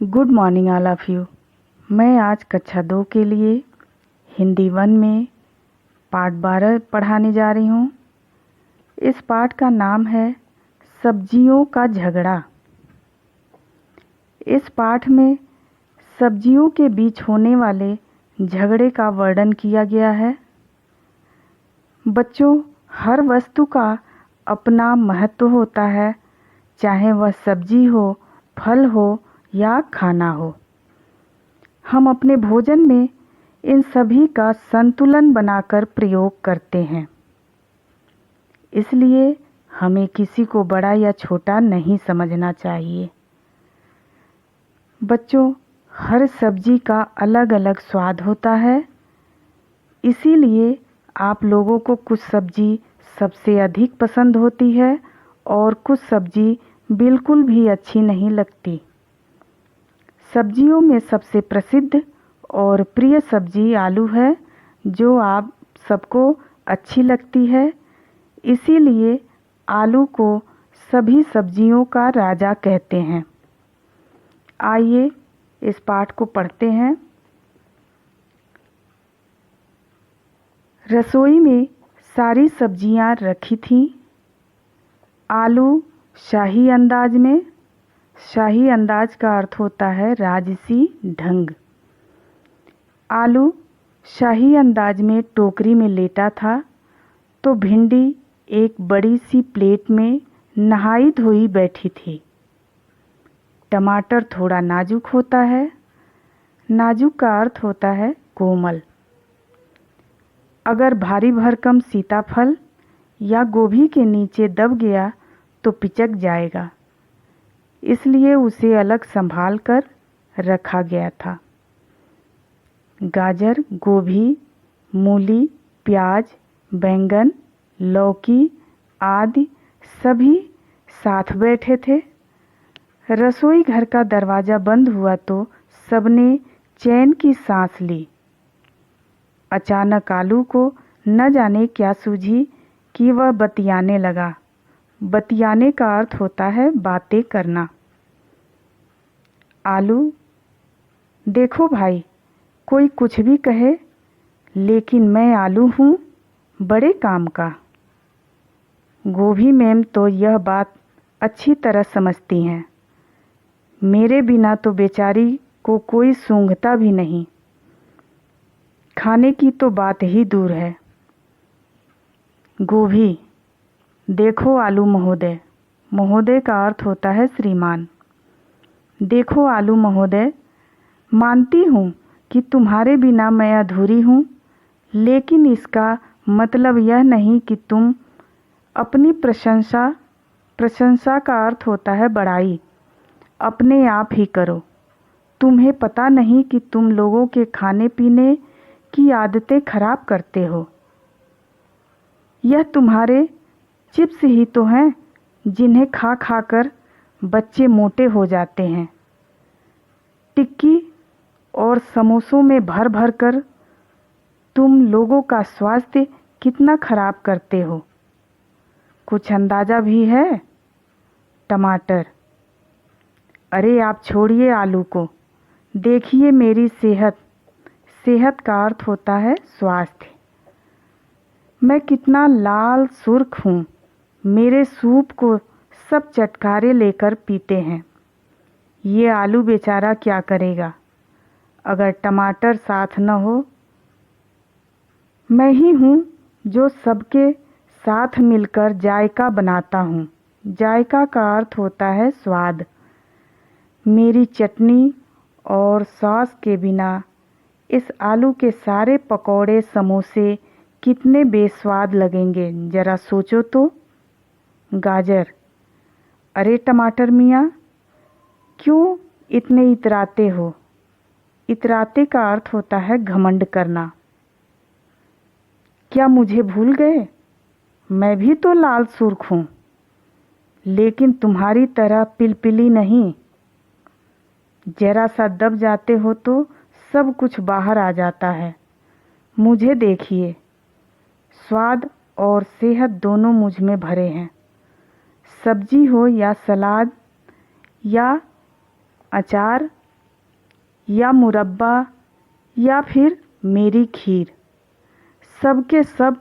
Good morning all of you. मैं आज कक्षा 2 के लिए हिंदी 1 में पाठ 12 पढ़ाने जा रही हूँ। इस पाठ का नाम है सब्जियों का झगड़ा। इस पाठ में सब्जियों के बीच होने वाले झगड़े का वर्णन किया गया है। बच्चों, हर वस्तु का अपना महत्व होता है, चाहे वह सब्जी हो, फल हो या खाना हो। हम अपने भोजन में इन सभी का संतुलन बनाकर प्रयोग करते हैं। इसलिए हमें किसी को बड़ा या छोटा नहीं समझना चाहिए। बच्चों, हर सब्जी का अलग अलग स्वाद होता है। इसीलिए आप लोगों को कुछ सब्जी सबसे अधिक पसंद होती है और कुछ सब्जी बिल्कुल भी अच्छी नहीं लगती। सब्जियों में सबसे प्रसिद्ध और प्रिय सब्जी आलू है, जो आप सबको अच्छी लगती है। इसीलिए आलू को सभी सब्जियों का राजा कहते हैं। आइए इस पाठ को पढ़ते हैं। रसोई में सारी सब्जियां रखी थीं। आलू शाही अंदाज में, शाही अंदाज का अर्थ होता है राजसी ढंग। आलू शाही अंदाज में टोकरी में लेटा था तो भिंडी एक बड़ी सी प्लेट में नहाई धोई बैठी थी। टमाटर थोड़ा नाजुक होता है। नाजुक का अर्थ होता है कोमल। अगर भारी भरकम सीताफल या गोभी के नीचे दब गया तो पिचक जाएगा, इसलिए उसे अलग संभाल कर रखा गया था। गाजर, गोभी, मूली, प्याज, बैंगन, लौकी आदि सभी साथ बैठे थे। रसोई घर का दरवाज़ा बंद हुआ तो सबने चैन की सांस ली। अचानक आलू को न जाने क्या सूझी कि वह बतियाने लगा। बतियाने का अर्थ होता है बातें करना। आलू, देखो भाई, कोई कुछ भी कहे, लेकिन मैं आलू हूँ, बड़े काम का। गोभी मैम तो यह बात अच्छी तरह समझती हैं। मेरे बिना तो बेचारी को कोई सूंघता भी नहीं। खाने की तो बात ही दूर है। गोभी, देखो आलू महोदय। महोदय का अर्थ होता है श्रीमान। देखो आलू महोदय, मानती हूँ कि तुम्हारे बिना मैं अधूरी हूँ, लेकिन इसका मतलब यह नहीं कि तुम अपनी प्रशंसा का अर्थ होता है बड़ाई, अपने आप ही करो। तुम्हें पता नहीं कि तुम लोगों के खाने पीने की आदतें खराब करते हो। यह तुम्हारे चिप्स ही तो हैं जिन्हें खा खा कर बच्चे मोटे हो जाते हैं। टिक्की और समोसों में भर भर कर तुम लोगों का स्वास्थ्य कितना खराब करते हो, कुछ अंदाज़ा भी है? टमाटर, अरे आप छोड़िए आलू को, देखिए मेरी सेहत। सेहत का अर्थ होता है स्वास्थ्य। मैं कितना लाल सुर्ख हूँ। मेरे सूप को सब चटकारे लेकर पीते हैं। ये आलू बेचारा क्या करेगा अगर टमाटर साथ न हो? मैं ही हूँ जो सबके साथ मिलकर जायका बनाता हूँ। जायका का अर्थ होता है स्वाद। मेरी चटनी और सॉस के बिना इस आलू के सारे पकौड़े समोसे कितने बेस्वाद लगेंगे, जरा सोचो तो। गाजर, अरे टमाटर मियाँ, क्यों इतने इतराते हो? इतराते का अर्थ होता है घमंड करना। क्या मुझे भूल गए? मैं भी तो लाल सुर्ख हूँ, लेकिन तुम्हारी तरह पिलपिली नहीं। जरा सा दब जाते हो तो सब कुछ बाहर आ जाता है। मुझे देखिए, स्वाद और सेहत दोनों मुझ में भरे हैं। सब्जी हो या सलाद या अचार या मुरब्बा या फिर मेरी खीर, सबके सब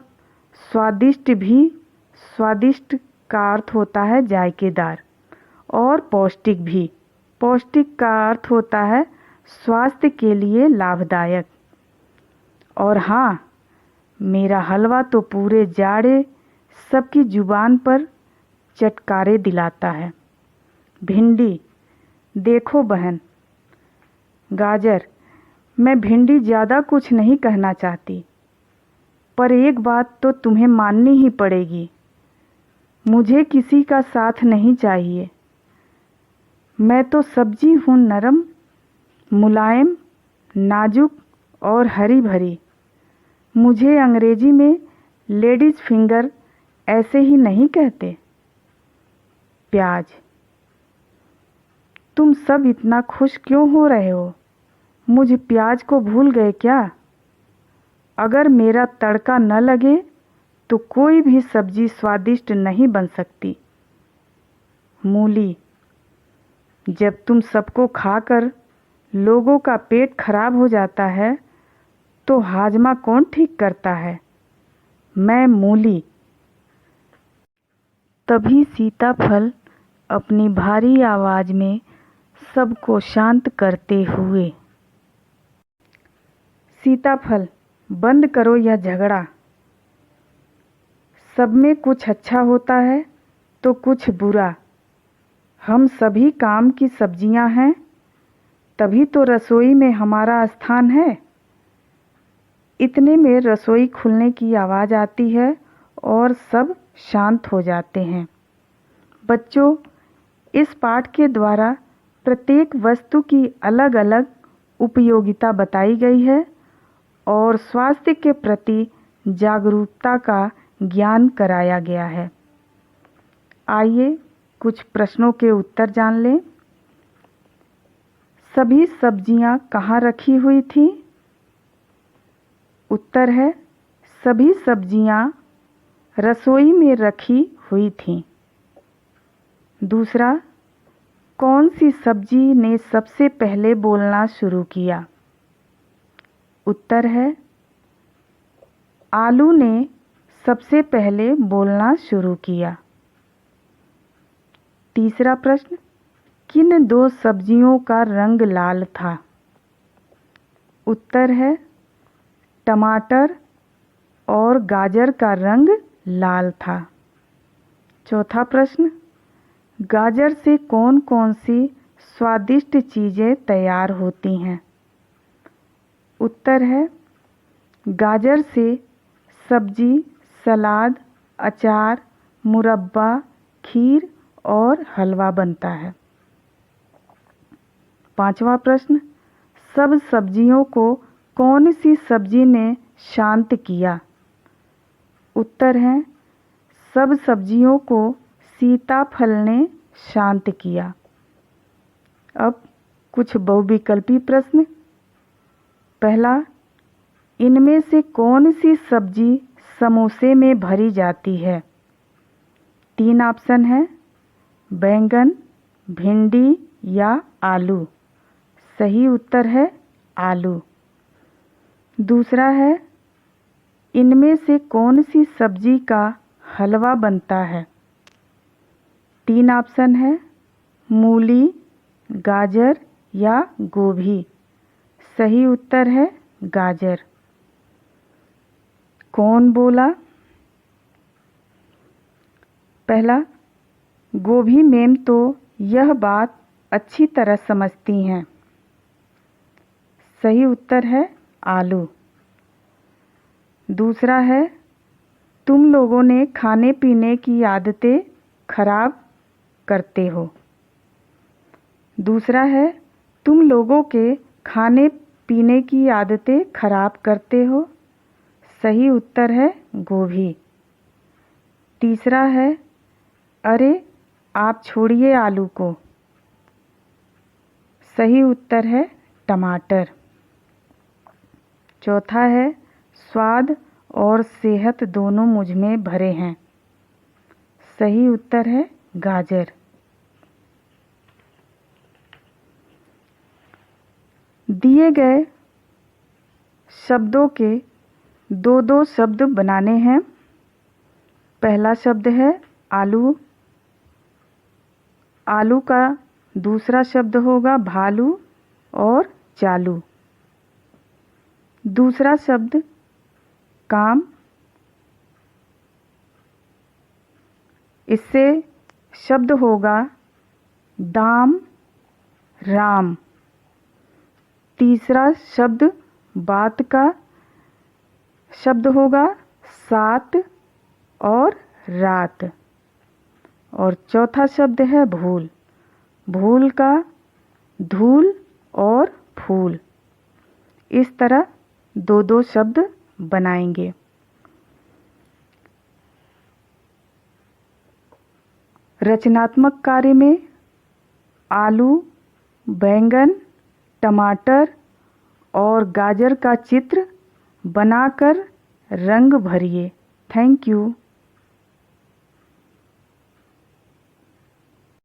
स्वादिष्ट भी। स्वादिष्ट का अर्थ होता है जायकेदार, और पौष्टिक भी। पौष्टिक का अर्थ होता है स्वास्थ्य के लिए लाभदायक। और हाँ, मेरा हलवा तो पूरे जाड़े सबकी जुबान पर चटकारे दिलाता है। भिंडी, देखो बहन। गाजर, मैं भिंडी ज़्यादा कुछ नहीं कहना चाहती, पर एक बात तो तुम्हें माननी ही पड़ेगी, मुझे किसी का साथ नहीं चाहिए। मैं तो सब्जी हूँ, नरम, मुलायम, नाजुक और हरी भरी। मुझे अंग्रेजी में लेडीज़ फिंगर ऐसे ही नहीं कहते। प्याज, तुम सब इतना खुश क्यों हो रहे हो? मुझ प्याज को भूल गए क्या? अगर मेरा तड़का न लगे तो कोई भी सब्जी स्वादिष्ट नहीं बन सकती। मूली, जब तुम सबको खाकर लोगों का पेट खराब हो जाता है तो हाजमा कौन ठीक करता है? मैं मूली। तभी सीताफल अपनी भारी आवाज में सबको शांत करते हुए, सीताफल, बंद करो यह झगड़ा। सब में कुछ अच्छा होता है तो कुछ बुरा। हम सभी काम की सब्जियां हैं, तभी तो रसोई में हमारा स्थान है। इतने में रसोई खुलने की आवाज़ आती है और सब शांत हो जाते हैं। बच्चों, इस पाठ के द्वारा प्रत्येक वस्तु की अलग अलग उपयोगिता बताई गई है और स्वास्थ्य के प्रति जागरूकता का ज्ञान कराया गया है। आइए कुछ प्रश्नों के उत्तर जान लें। सभी सब्जियां कहाँ रखी हुई थीं? उत्तर है सभी सब्जियां रसोई में रखी हुई थीं। दूसरा, कौन सी सब्जी ने सबसे पहले बोलना शुरू किया? उत्तर है आलू ने सबसे पहले बोलना शुरू किया। तीसरा प्रश्न, किन दो सब्जियों का रंग लाल था? उत्तर है टमाटर और गाजर का रंग लाल था। चौथा प्रश्न, गाजर से कौन कौन सी स्वादिष्ट चीज़ें तैयार होती हैं? उत्तर है गाजर से सब्जी, सलाद, अचार, मुरब्बा, खीर और हलवा बनता है। पांचवा प्रश्न, सब सब्जियों को कौन सी सब्जी ने शांत किया? उत्तर है सब सब्जियों को सीताफल ने शांत किया। अब कुछ बहुविकल्पी प्रश्न। पहला, इनमें से कौन सी सब्जी समोसे में भरी जाती है? 3 ऑप्शन है, बैंगन, भिंडी या आलू। सही उत्तर है आलू। दूसरा है, इनमें से कौन सी सब्जी का हलवा बनता है? 3 ऑप्शन है, मूली, गाजर या गोभी। सही उत्तर है गाजर। कौन बोला? पहला, गोभी मैम तो यह बात अच्छी तरह समझती हैं। सही उत्तर है आलू। दूसरा है, तुम लोगों ने खाने पीने की आदतें खराब करते हो। दूसरा है, तुम लोगों के खाने पीने की आदतें खराब करते हो। सही उत्तर है गोभी। तीसरा है, अरे आप छोड़िए आलू को। सही उत्तर है टमाटर। चौथा है, स्वाद और सेहत दोनों मुझ में भरे हैं। सही उत्तर है गाजर। दिए गए शब्दों के दो दो शब्द बनाने हैं। पहला शब्द है आलू। आलू का दूसरा शब्द होगा भालू और चालू। दूसरा शब्द काम। इससे शब्द होगा दाम राम। तीसरा शब्द बात का शब्द होगा सात और रात। और चौथा शब्द है भूल। भूल का धूल और फूल। इस तरह दो दो शब्द बनाएंगे। रचनात्मक कार्य में आलू, बैंगन, टमाटर और गाजर का चित्र बनाकर रंग भरिए। Thank you.